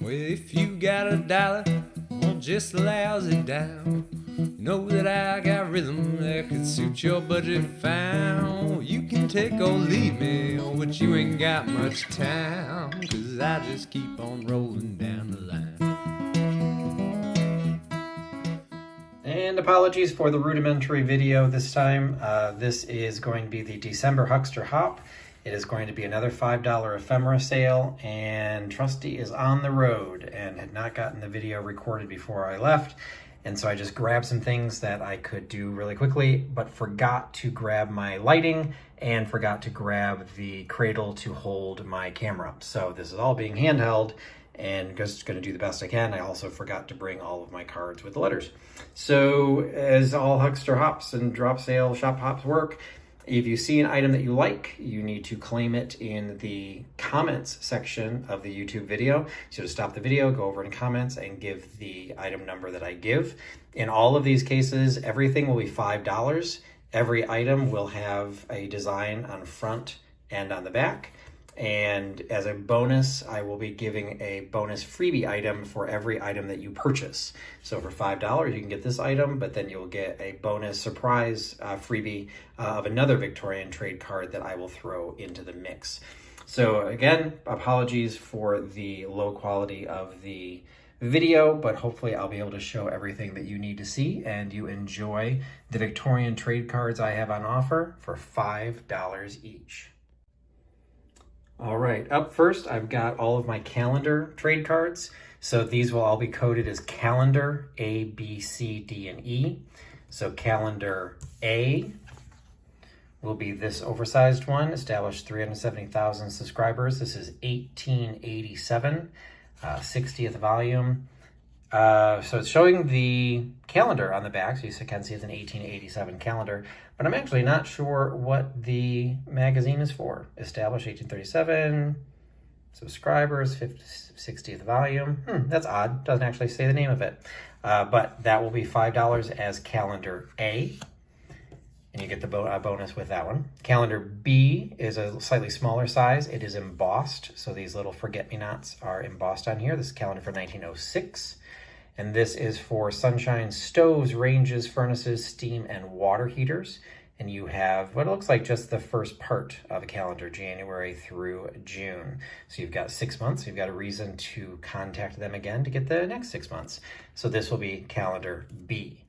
Well, if you got a dollar or just a lousy dime, know that I got rhythm that could suit your budget fine. You can take or leave me, but you ain't got much time, 'cause I just keep on rolling down the line. And apologies for the rudimentary video this time. This is going to be the December Huckster Hop. It is going to be another $5 ephemera sale, and Trusty is on the road and had not gotten the video recorded before I left. And so I just grabbed some things that I could do really quickly, but forgot to grab my lighting and forgot to grab the cradle to hold my camera. So this is all being handheld and just going to do the best I can. I also forgot to bring all of my cards with the letters. So as all Huckster Hops and drop sale shop hops work, if you see an item that you like, you need to claim it in the comments section of the YouTube video. So to stop the video, go over in comments and give the item number that I give. In all of these cases, everything will be $5. Every item will have a design on front and on the back. And as a bonus, I will be giving a bonus freebie item for every item that you purchase. So for $5, you can get this item, but then you'll get a bonus surprise freebie of another Victorian Trade Card that I will throw into the mix. So again, apologies for the low quality of the video, but hopefully I'll be able to show everything that you need to see and you enjoy the Victorian Trade Cards I have on offer for $5 each. All right, up first, I've got all of my calendar trade cards. So these will all be coded as calendar A, B, C, D, and E. So calendar A will be this oversized one, established 370,000 subscribers. This is 1887, 60th volume. So it's showing the calendar on the back, so you can see it's an 1887 calendar, but I'm actually not sure what the magazine is for. Established 1837, subscribers, 60th volume. That's odd, doesn't actually say the name of it. But that will be $5 as calendar A, and you get the bonus with that one. Calendar B is a slightly smaller size. It is embossed, so these little forget-me-nots are embossed on here. This is calendar for 1906. And this is for sunshine stoves, ranges, furnaces, steam, and water heaters. And you have what looks like just the first part of a calendar, January through June. So you've got 6 months. You've got a reason to contact them again to get the next 6 months. So this will be calendar B.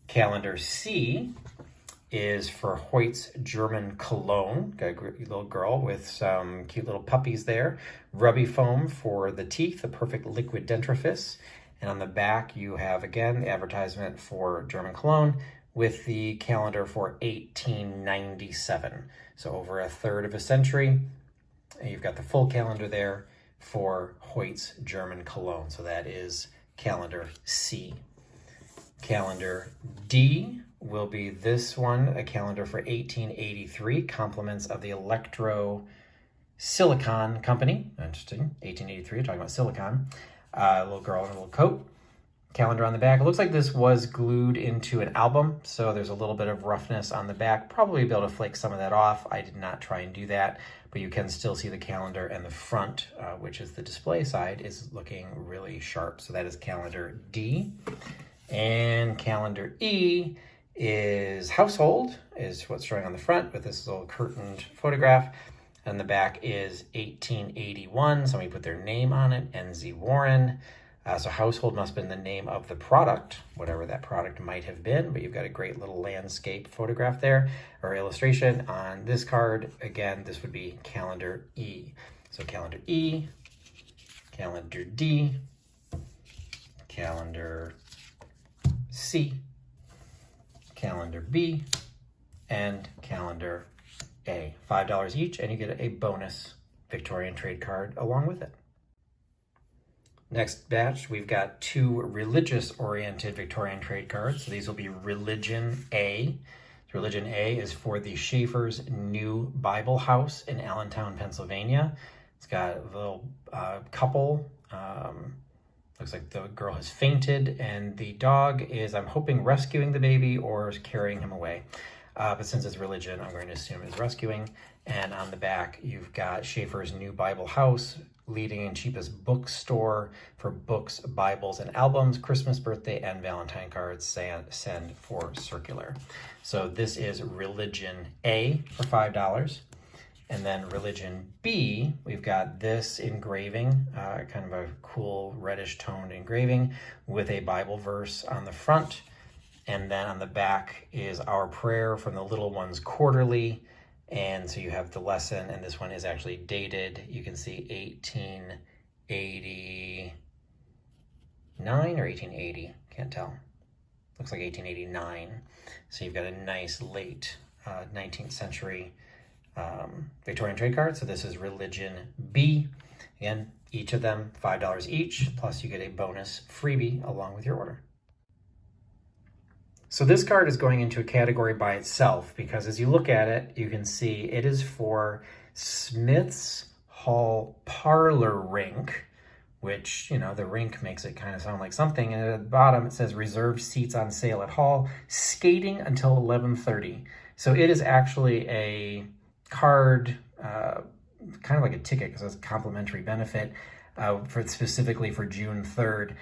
Calendar C is for Hoyt's German Cologne. Got a little girl with some cute little puppies there. Rubby foam for the teeth, a perfect liquid dentifrice. And on the back, you have, again, the advertisement for German Cologne with the calendar for 1897. So over a third of a century, and you've got the full calendar there for Hoyt's German Cologne. So that is calendar C. Calendar D will be this one, a calendar for 1883, compliments of the Electro Silicon Company. Interesting, 1883, talking about silicon. A little girl in a little coat. Calendar on the back. It looks like this was glued into an album, so there's a little bit of roughness on the back. Probably be able to flake some of that off. I did not try and do that, but you can still see the calendar, and the front, which is the display side, is looking really sharp. So that is calendar D. And calendar E is household, is what's showing on the front with this little curtained photograph. And the back is 1881. Somebody put their name on it, NZ Warren. So household must have been the name of the product, whatever that product might have been. But you've got a great little landscape photograph there, or illustration on this card. Again, this would be calendar E. So calendar E, calendar D, calendar C, calendar B, and calendar A. $5 each, and you get a bonus Victorian Trade Card along with it. Next batch, we've got 2 religious-oriented Victorian Trade Cards. So these will be Religion A. Religion A is for the Schaefer's New Bible House in Allentown, Pennsylvania. It's got a little couple. Looks like the girl has fainted, and the dog is, I'm hoping, rescuing the baby or carrying him away. but since it's religion, I'm going to assume it's rescuing. And on the back, you've got Schaefer's New Bible House, leading and cheapest bookstore for books, Bibles, and albums, Christmas, birthday, and Valentine cards. Send for circular. So this is Religion A for $5. And then Religion B, we've got this engraving, kind of a cool reddish toned engraving with a Bible verse on the front. And then on the back is our prayer from the Little Ones Quarterly. And so you have the lesson, and this one is actually dated. You can see 1889 or 1880, can't tell. Looks like 1889. So you've got a nice late 19th century Victorian trade card. So this is Religion B. Again, each of them $5 each, plus you get a bonus freebie along with your order. So this card is going into a category by itself because as you look at it, you can see it is for Smith's Hall Parlor Rink, which, you know, the rink makes it kind of sound like something. And at the bottom, it says reserved seats on sale at Hall, skating until 11:30. So it is actually a card, kind of like a ticket because it's a complimentary benefit specifically for June 3rd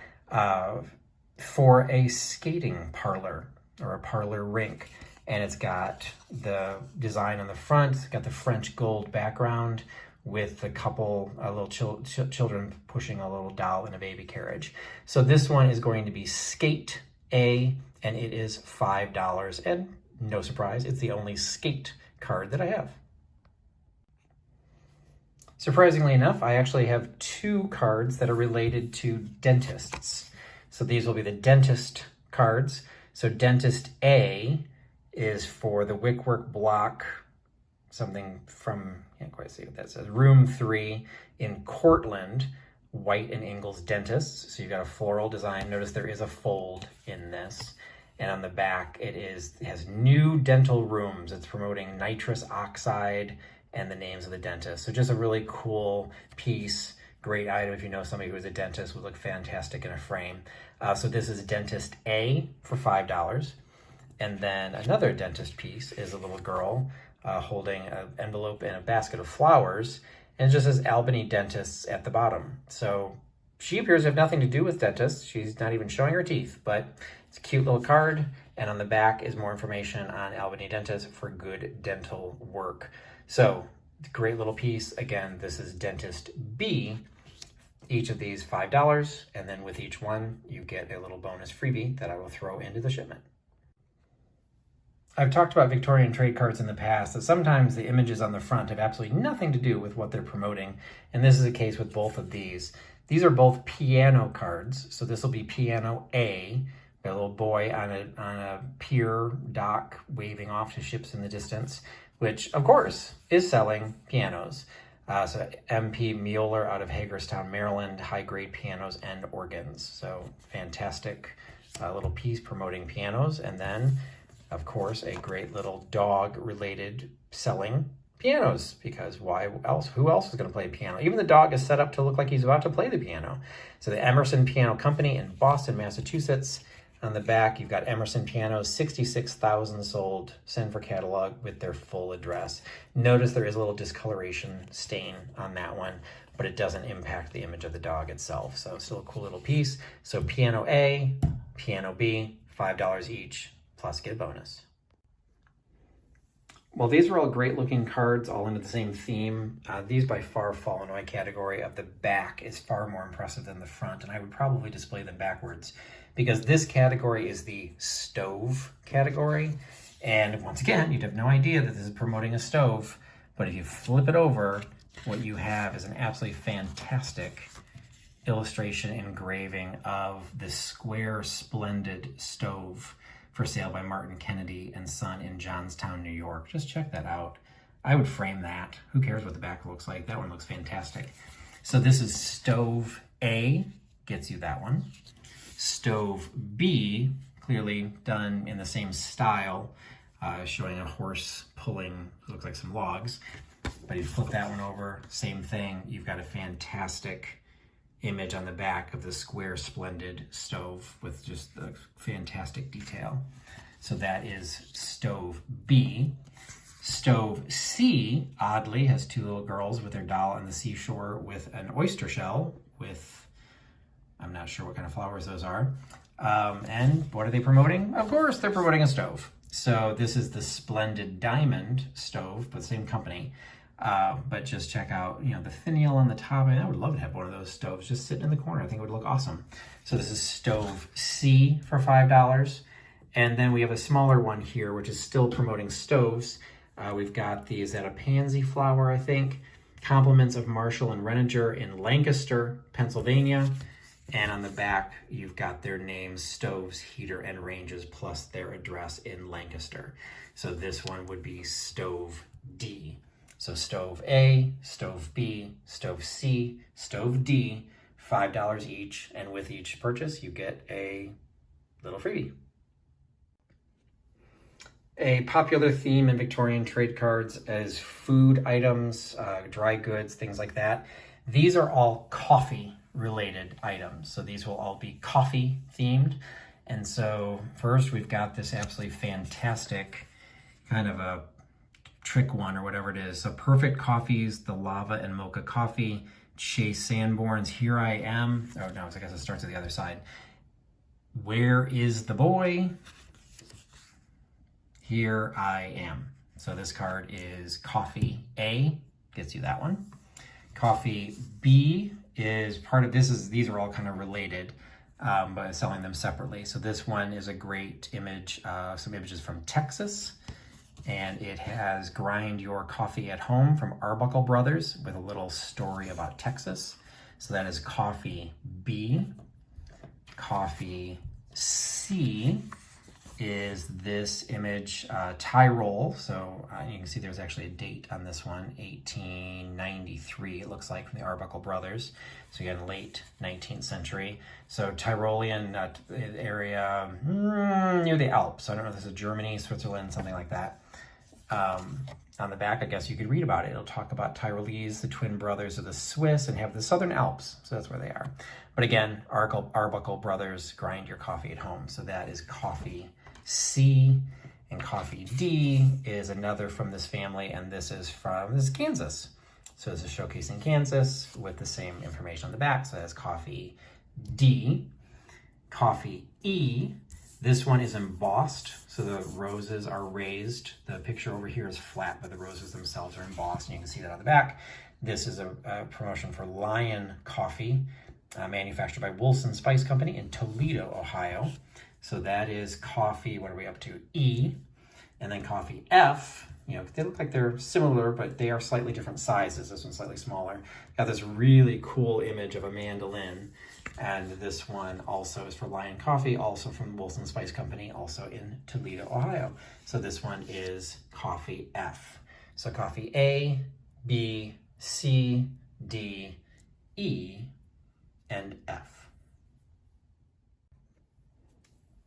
for a skating parlor or a parlor rink. And it's got the design on the front, it's got the French gold background with a couple little children pushing a little doll in a baby carriage. So this one is going to be Skate A, and it is $5. And no surprise, it's the only skate card that I have. Surprisingly enough, I actually have two cards that are related to dentists. So these will be the dentist cards. So Dentist A is for the Wickwork Block, something from, can't quite see what that says, Room 3 in Cortland, White and Ingalls Dentists. So you've got a floral design. Notice there is a fold in this. And on the back, it has new dental rooms. It's promoting nitrous oxide and the names of the dentist. So just a really cool piece. Great item if you know somebody who is a dentist, would look fantastic in a frame. So this is Dentist A for $5. And then another dentist piece is a little girl holding an envelope and a basket of flowers. And it just says Albany Dentists at the bottom. So she appears to have nothing to do with dentists. She's not even showing her teeth, but it's a cute little card. And on the back is more information on Albany Dentists for good dental work. So great little piece. Again, this is Dentist B. Each of these $5, and then with each one, you get a little bonus freebie that I will throw into the shipment. I've talked about Victorian trade cards in the past, that sometimes the images on the front have absolutely nothing to do with what they're promoting, and this is the case with both of these. These are both piano cards, so this will be Piano A, a little boy on a pier dock waving off to ships in the distance, which, of course, is selling pianos. So MP Mueller out of Hagerstown, Maryland, high-grade pianos and organs. So fantastic little piece promoting pianos. And then, of course, a great little dog-related selling pianos, because why else? Who else is going to play piano? Even the dog is set up to look like he's about to play the piano. So the Emerson Piano Company in Boston, Massachusetts. On the back, you've got Emerson pianos, 66,000 sold. Send for catalog with their full address. Notice there is a little discoloration stain on that one, but it doesn't impact the image of the dog itself. So still a cool little piece. So Piano A, Piano B, $5 each, plus get a bonus. Well, these are all great looking cards, all into the same theme. These by far fall into my category of the back is far more impressive than the front, and I would probably display them backwards because this category is the stove category. And once again, you'd have no idea that this is promoting a stove, but if you flip it over, what you have is an absolutely fantastic illustration engraving of the square splendid stove for sale by Martin Kennedy and Son in Johnstown, New York. Just check that out. I would frame that. Who cares what the back looks like? That one looks fantastic. So this is Stove A, gets you that one. Stove B, clearly done in the same style, showing a horse pulling, looks like some logs. But you flip that one over, same thing. You've got a fantastic image on the back of the square splendid stove with just the fantastic detail. So that is stove B. Stove C, oddly, has two little girls with their doll on the seashore with an oyster shell with, I'm not sure what kind of flowers those are. And what are they promoting? Of course, they're promoting a stove. So this is the Splendid Diamond stove, but same company. But just check out, you know, the finial on the top. I would love to have one of those stoves just sitting in the corner. I think it would look awesome. So this is stove C for $5. And then we have a smaller one here, which is still promoting stoves. We've got the, is that a pansy flower, I think? Compliments of Marshall and Renninger in Lancaster, Pennsylvania. And on the back, you've got their names, stoves, heater, and ranges, plus their address in Lancaster. So this one would be stove D. So stove A, stove B, stove C, stove D, $5 each. And with each purchase, you get a little freebie. A popular theme in Victorian trade cards is food items, dry goods, things like that. These are all coffee related items. So these will all be coffee themed. And so first we've got this absolutely fantastic kind of a trick one or whatever it is. So Perfect Coffees, the Lava and Mocha Coffee, Chase Sanborn's Here I Am. Oh no, I guess it starts at the other side. Where is the boy? Here I Am. So this card is Coffee A, gets you that one. Coffee B is part of this, these are all kind of related, but selling them separately. So this one is a great image, some images from Texas, and it has Grind Your Coffee at Home from Arbuckle Brothers with a little story about Texas. So that is Coffee B. Coffee C is this image, Tyrol. So you can see there's actually a date on this one, 1893, it looks like, from the Arbuckle Brothers. So again, late 19th century. So Tyrolean area near the Alps. I don't know if this is Germany, Switzerland, something like that. On the back, I guess you could read about it. It'll talk about Tyrolese, the twin brothers of the Swiss, and have the Southern Alps. So that's where they are. But again, Arbuckle Brothers, Grind Your Coffee at Home. So that is Coffee C. And Coffee D is another from this family, and this is Kansas. So this is showcasing Kansas with the same information on the back. So that's Coffee D. Coffee E. This one is embossed, so the roses are raised. The picture over here is flat, but the roses themselves are embossed, and you can see that on the back. This is a promotion for Lion Coffee, manufactured by Wilson Spice Company in Toledo, Ohio. So that is Coffee, what are we up to? E. And then Coffee F, you know, they look like they're similar, but they are slightly different sizes. This one's slightly smaller. Got this really cool image of a mandolin. And this one also is for Lion Coffee, also from Wilson Spice Company, also in Toledo, Ohio. So this one is Coffee F. So Coffee A, B, C, D, E, and F.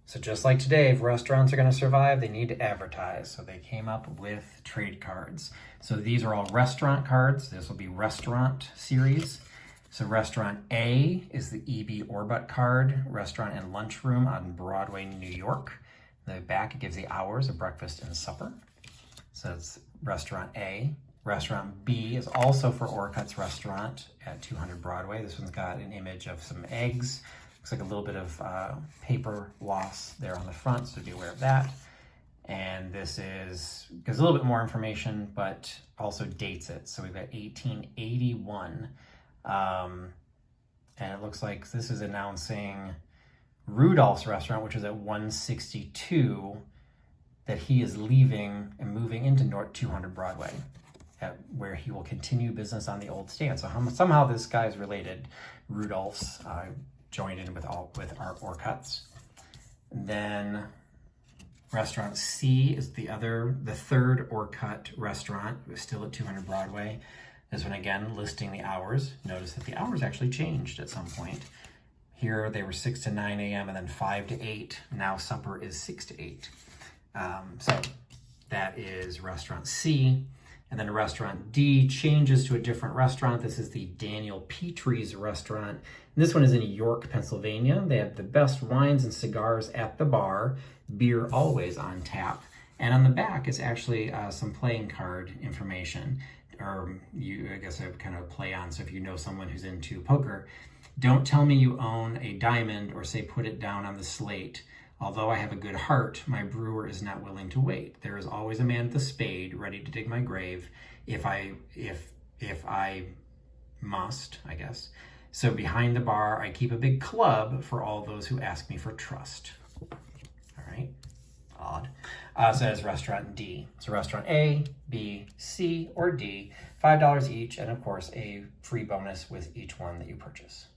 So just like today, if restaurants are going to survive, they need to advertise. So they came up with trade cards. So these are all restaurant cards. This will be restaurant series. So restaurant A is the E.B. Orbutt card, restaurant and lunchroom on Broadway, New York. In the back, it gives the hours of breakfast and supper. So it's restaurant A. Restaurant B is also for Orcutt's Restaurant at 200 Broadway. This one's got an image of some eggs. Looks like a little bit of paper loss there on the front, so be aware of that. And this gives a little bit more information, but also dates it. So we've got 1881. And it looks like this is announcing Rudolph's Restaurant, which is at 162, that he is leaving and moving into North 200 Broadway, where he will continue business on the old stand. So somehow this guy's related. Rudolph's joined in with our Orcutts. Then restaurant C is the third Orcutt restaurant, still at 200 Broadway. This one again listing the hours. Notice that the hours actually changed at some point. Here they were 6 to 9 a.m. and then 5 to 8. Now supper is 6 to 8. So that is restaurant C. And And then restaurant D changes to a different restaurant. This is the Daniel Petrie's restaurant. And this one is in York, Pennsylvania. They have the best wines and cigars at the bar, beer always on tap. And on the back is actually some playing card information, or I guess I would kind of play on. So if you know someone who's into poker, don't tell me you own a diamond or say put it down on the slate. Although I have a good heart, my brewer is not willing to wait. There is always a man with a spade ready to dig my grave if I must, I guess. So behind the bar, I keep a big club for all those who ask me for trust. All right, odd. So that is restaurant D. So restaurant A, B, C, or D, $5 each, and of course a free bonus with each one that you purchase.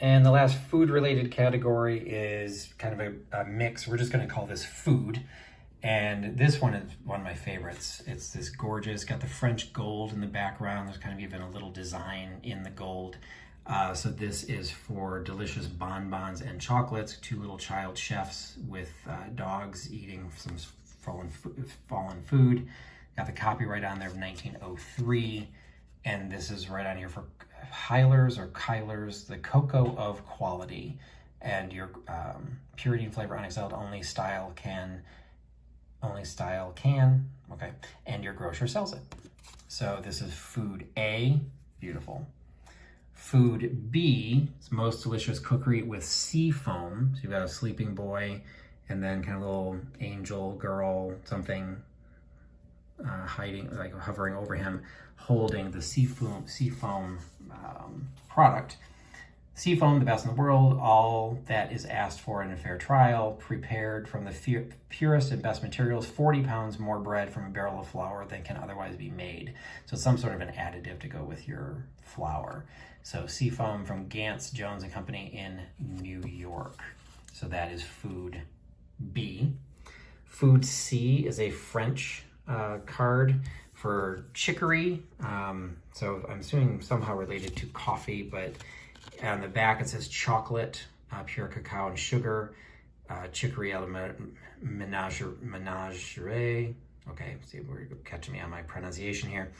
And the last food-related category is kind of a mix. We're just going to call this food. And this one is one of my favorites. It's this gorgeous, got the French gold in the background. There's kind of even a little design in the gold. So this is for delicious bonbons and chocolates. Two little child chefs with dogs eating some fallen food. Got the copyright on there of 1903. And this is right on here for Hyler's or Kyler's, the cocoa of quality, and your purity and flavor unexcelled, only style can, okay, and your grocer sells it. So this is food A, beautiful. Food B, it's most delicious cookery with sea foam. So you've got a sleeping boy and then kind of little angel girl, something hiding, like hovering over him, holding the sea foam product. Sea foam, the best in the world, all that is asked for in a fair trial, prepared from the purest and best materials, 40 pounds more bread from a barrel of flour than can otherwise be made. So it's some sort of an additive to go with your flour. So sea foam from Gantz, Jones and Company in New York. So that is food B. Food C is a French card for chicory. So I'm assuming somehow related to coffee, but on the back it says chocolate, pure cacao and sugar, chicory a la menagerie. Okay, see, we're catching me on my pronunciation here.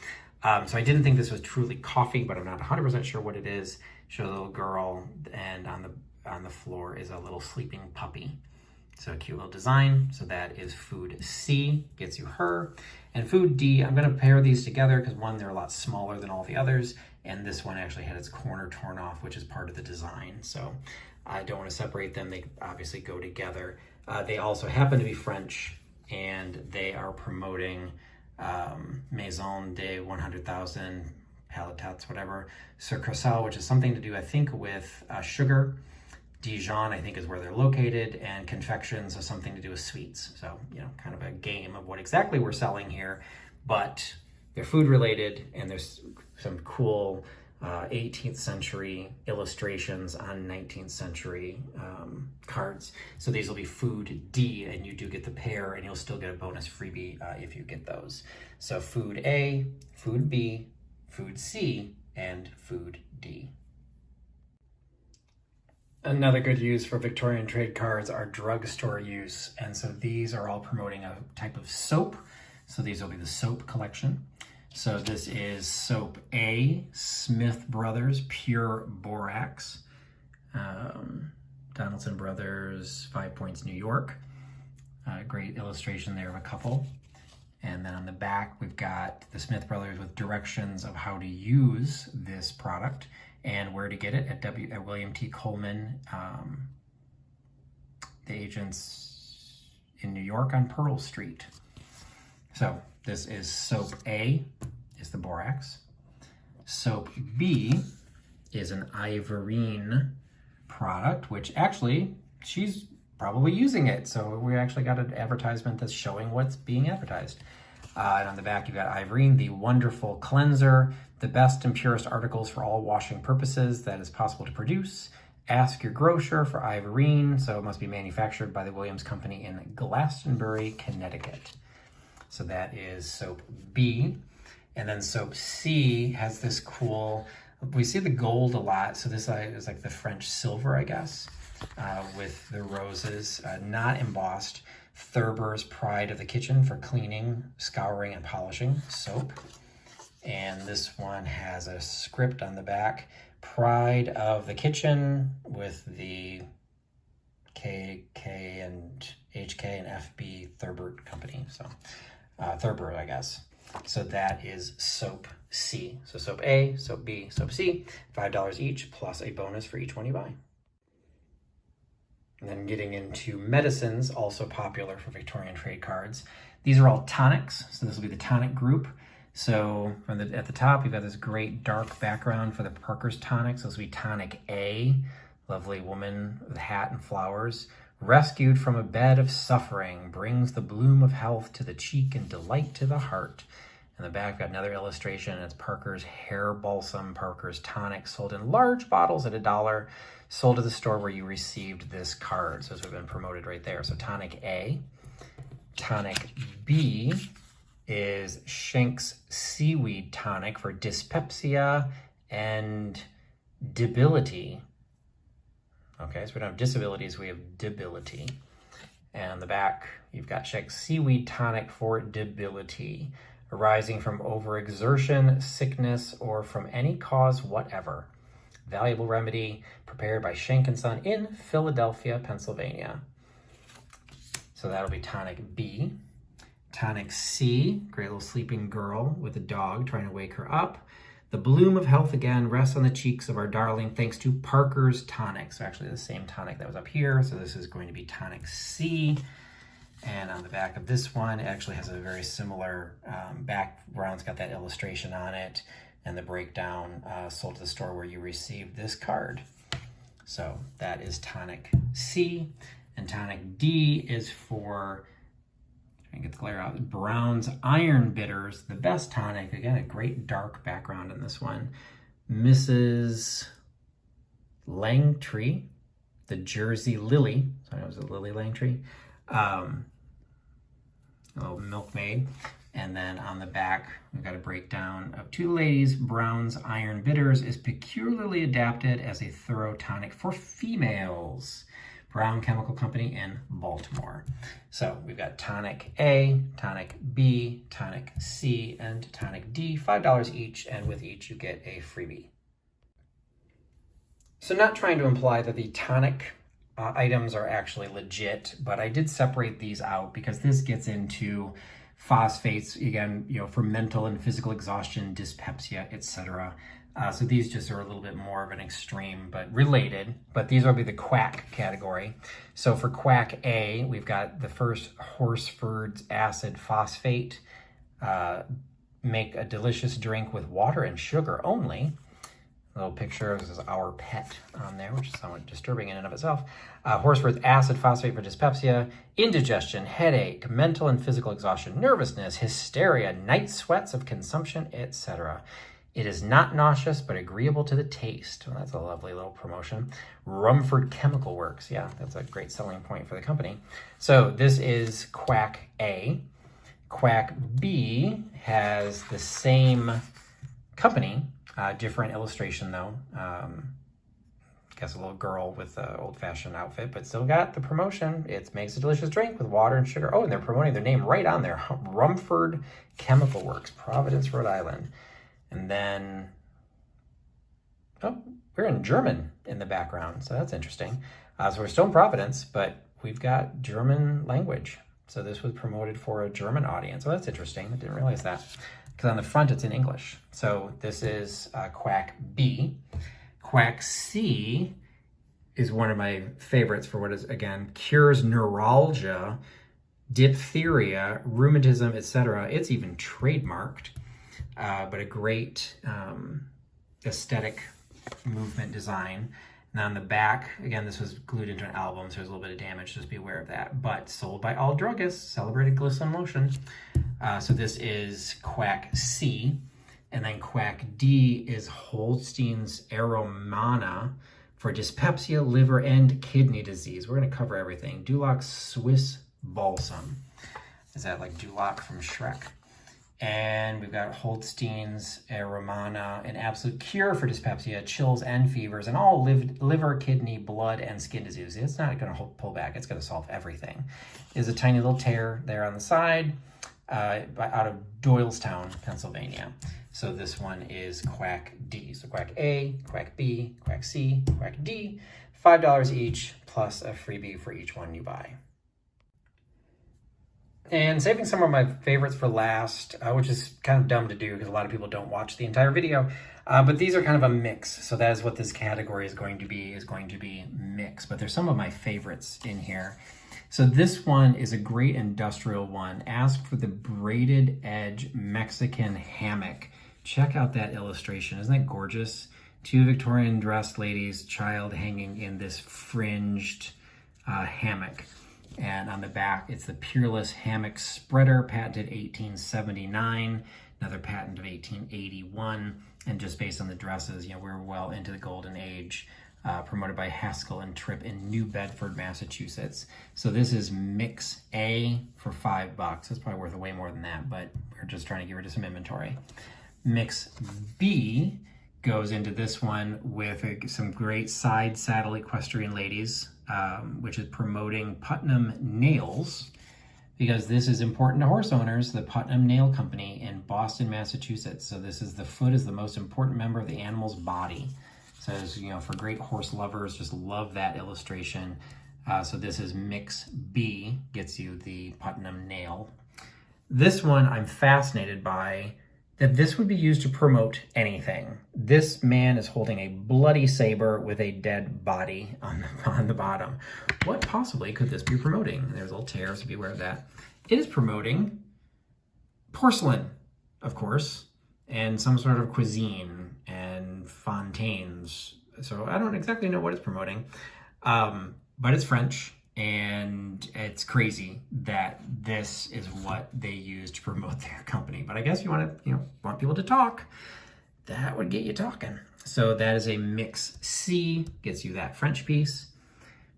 So I didn't think this was truly coffee, but I'm not 100% sure what it is. Show a little girl, and on the floor is a little sleeping puppy. So a cute little design. So that is food C, gets you her. And food D, I'm gonna pair these together because one, they're a lot smaller than all the others. And this one actually had its corner torn off, which is part of the design. So I don't wanna separate them. They obviously go together. They also happen to be French, and they are promoting Maison de 100,000 paletats, whatever, succursale, which is something to do, I think, with sugar. Dijon, I think, is where they're located, and confections are something to do with sweets. So, you know, kind of a game of what exactly we're selling here, but they're food related, and there's some cool 18th century illustrations on 19th century cards. So these will be food D, and you do get the pair, and you'll still get a bonus freebie if you get those. So food A, food B, food C, and food D. Another good use for Victorian Trade Cards are drugstore use. And so these are all promoting a type of soap. So these will be the soap collection. So this is soap A, Smith Brothers Pure Borax. Donaldson Brothers, 5 Points, New York. Great illustration there of a couple. And then on the back, we've got the Smith Brothers with directions of how to use this product and where to get it at William T. Coleman, the agents in New York on Pearl Street. So this is soap A, is the borax. Soap B is an Ivorine product, which actually she's probably using it. So we actually got an advertisement that's showing what's being advertised. And on the back, you've got Ivorine, the wonderful cleanser, the best and purest articles for all washing purposes that is possible to produce. Ask your grocer for Ivorine. So it must be manufactured by the Williams Company in Glastonbury, Connecticut. So that is soap B. And then soap C has this cool, we see the gold a lot. So this is like the French silver, I guess, with the roses, not embossed. Thurber's Pride of the Kitchen for cleaning, scouring, and polishing soap. And this one has a script on the back, Pride of the Kitchen, with the K and HK and FB Thurber company. So Thurber, I guess. So that is soap C. So soap A, soap B, soap C, $5 each, plus a bonus for each one you buy. And then getting into medicines, also popular for Victorian Trade Cards. These are all tonics, so this will be the tonic group. So at the top, you've got this great dark background for the Parker's tonics. This will be tonic A, lovely woman with a hat and flowers. Rescued from a bed of suffering, brings the bloom of health to the cheek and delight to the heart. In the back, we've got another illustration. It's Parker's Hair Balsam, Parker's Tonic, sold in large bottles at $1, sold to the store where you received this card. So this would have been promoted right there. So Tonic A. Tonic B is Shank's Seaweed Tonic for dyspepsia and debility. Okay, so we don't have disabilities, we have debility. And on the back, you've got Shank's Seaweed Tonic for debility, arising from overexertion, sickness, or from any cause whatever. Valuable remedy prepared by Shank & Son in Philadelphia, Pennsylvania. So that'll be Tonic B. Tonic C, great little sleeping girl with a dog trying to wake her up. The bloom of health again rests on the cheeks of our darling thanks to Parker's Tonic. So actually the same tonic that was up here. So this is going to be Tonic C. And on the back of this one, it actually has a very similar background. It's got that illustration on it and the breakdown, sold to the store where you received this card. So that is Tonic C. And Tonic D is for, I can get the glare out, Brown's Iron Bitters, the best tonic. Again, a great dark background in this one. Mrs. Langtree, the Jersey Lily. Sorry, it was a Lily Langtree. A little milkmaid. And then on the back, we've got a breakdown of two ladies. Brown's Iron Bitters is peculiarly adapted as a thorough tonic for females. Brown Chemical Company in Baltimore. So we've got Tonic A, Tonic B, Tonic C, and Tonic D, $5 each, and with each you get a freebie. So not trying to imply that the tonic items are actually legit, but I did separate these out because this gets into phosphates, again, for mental and physical exhaustion, dyspepsia, etc. So these just are a little bit more of an extreme, but related. But these will be the Quack category. So for Quack A, we've got the first Horsford's acid phosphate. Make a delicious drink with water and sugar only. A little picture of this is our pet on there, which is somewhat disturbing in and of itself. Horsford's acid phosphate for dyspepsia, indigestion, headache, mental and physical exhaustion, nervousness, hysteria, night sweats of consumption, etc. It is not nauseous, but agreeable to the taste. Well, that's a lovely little promotion. Rumford Chemical Works. Yeah, that's a great selling point for the company. So this is Quack A. Quack B has the same company, different illustration though. I guess a little girl with an old-fashioned outfit, but still got the promotion. It makes a delicious drink with water and sugar. Oh, and they're promoting their name right on there. Rumford Chemical Works, Providence, Rhode Island. And then, oh, we're in German in the background, so that's interesting. So we're still in Providence, but we've got German language. So this was promoted for a German audience. So that's interesting. I didn't realize that. Because on the front, it's in English. So this is Quack B. Quack C is one of my favorites for what is, again, cures neuralgia, diphtheria, rheumatism, etc. It's even trademarked. But a great aesthetic movement design. And on the back, again, this was glued into an album, so there's a little bit of damage, just be aware of that. But sold by all druggists, celebrated glisten lotion. So this is Quack C. And then Quack D is Holstein's Aromana for dyspepsia, liver, and kidney disease. We're going to cover everything. Duloc's Swiss Balsam. Is that like Duloc from Shrek? And we've got Holstein's Romana, an absolute cure for dyspepsia, chills and fevers, and all liver, kidney, blood, and skin disease. It's not going to pull back. It's going to solve everything. There's a tiny little tear there on the side out of Doylestown, Pennsylvania. So this one is Quack D. So Quack A, Quack B, Quack C, Quack D, $5 each, plus a freebie for each one you buy. And saving some of my favorites for last, which is kind of dumb to do because a lot of people don't watch the entire video, but these are kind of a mix. So that is what this category is going to be mix. But there's some of my favorites in here. So this one is a great industrial one. Ask for the braided edge Mexican hammock. Check out that illustration. Isn't that gorgeous? Two Victorian dressed ladies, child hanging in this fringed hammock. And on the back, it's the Peerless Hammock Spreader, patented 1879, another patent of 1881. And just based on the dresses, you know, we're well into the golden age, promoted by Haskell and Tripp in New Bedford, Massachusetts. So this is Mix A for $5. It's probably worth way more than that, but we're just trying to get rid of some inventory. Mix B goes into this one with some great side saddle equestrian ladies, which is promoting Putnam Nails, because this is important to horse owners, the Putnam Nail Company in Boston, Massachusetts. So this is the foot is the most important member of the animal's body. So, you know, for great horse lovers, just love that illustration. So this is Mix B, gets you the Putnam Nail. This one I'm fascinated by, that this would be used to promote anything. This man is holding a bloody saber with a dead body on the bottom. What possibly could this be promoting? There's little tears, so be aware of that. It is promoting porcelain, of course, and some sort of cuisine and fontaines. So I don't exactly know what it's promoting, but it's French. And it's crazy that this is what they use to promote their company. But I guess you want to, want people to talk. That would get you talking. So that is a Mix C, gets you that French piece.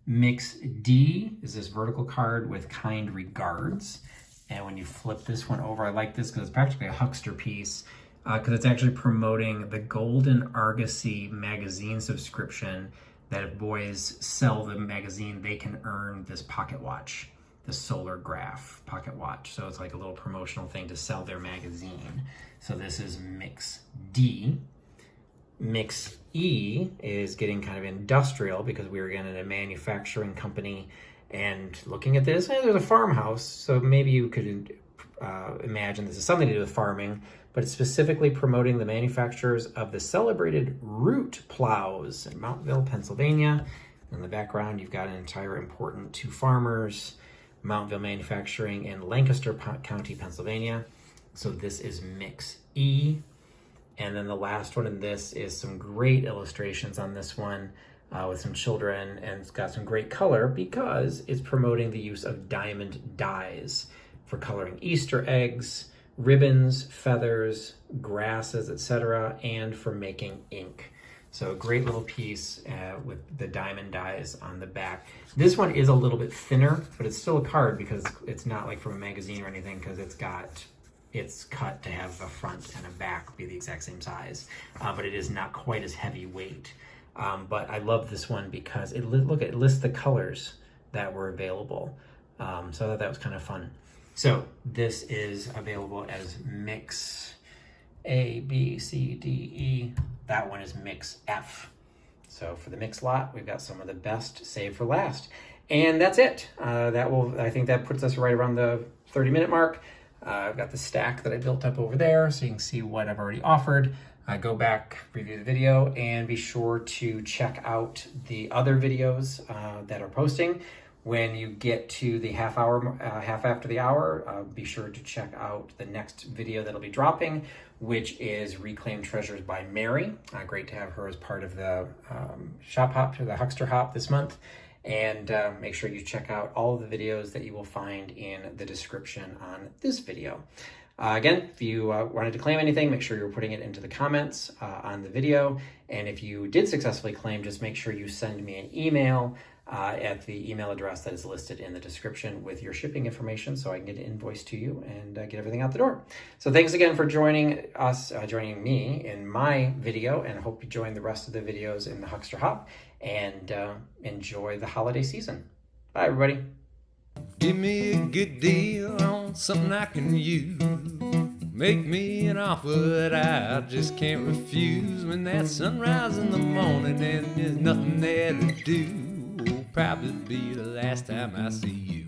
Mix D is this vertical card with kind regards. And when you flip this one over, I like this because it's practically a huckster piece, because it's actually promoting the Golden Argosy magazine subscription, that if boys sell the magazine, they can earn this pocket watch, the Solar Graph pocket watch. So it's like a little promotional thing to sell their magazine. So this is Mix D. Mix E is getting kind of industrial because we were again in a manufacturing company, and looking at this, there's a farmhouse. So maybe you could imagine this is something to do with farming, but it's specifically promoting the manufacturers of the celebrated root plows in Mountville, Pennsylvania. In the background, you've got an entire important to farmers, Mountville Manufacturing in Lancaster County, Pennsylvania. So this is Mix E. And then the last one in this is some great illustrations on this one with some children, and it's got some great color because it's promoting the use of diamond dyes for coloring Easter eggs, ribbons, feathers, grasses, etc., and for making ink. So a great little piece with the diamond dyes on the back. This one is a little bit thinner, but it's still a card because it's not like from a magazine or anything, because it's cut to have a front and a back be the exact same size, but it is not quite as heavy weight. But I love this one because it lists the colors that were available. So I thought that was kind of fun. So this is available as Mix A, B, C, D, E. That one is Mix F. So for the mix lot, we've got some of the best saved for last. And that's it. I think that puts us right around the 30-minute mark. I've got the stack that I built up over there, so you can see what I've already offered. Go back, review the video, and be sure to check out the other videos that are posting. When you get to the half after the hour, be sure to check out the next video that'll be dropping, which is Reclaimed Treasures by Mary. Great to have her as part of the shop hop, or the Huckster Hop this month. And make sure you check out all of the videos that you will find in the description on this video. Again, if you wanted to claim anything, make sure you're putting it into the comments on the video. And if you did successfully claim, just make sure you send me an email at the email address that is listed in the description with your shipping information so I can get an invoice to you and get everything out the door. So thanks again for joining me in my video, and hope you join the rest of the videos in the Huckster Hop, and enjoy the holiday season. Bye, everybody. Give me a good deal on something I can use. Make me an offer that I just can't refuse. When that sunrise in the morning and there's nothing there to do, will probably be the last time I see you.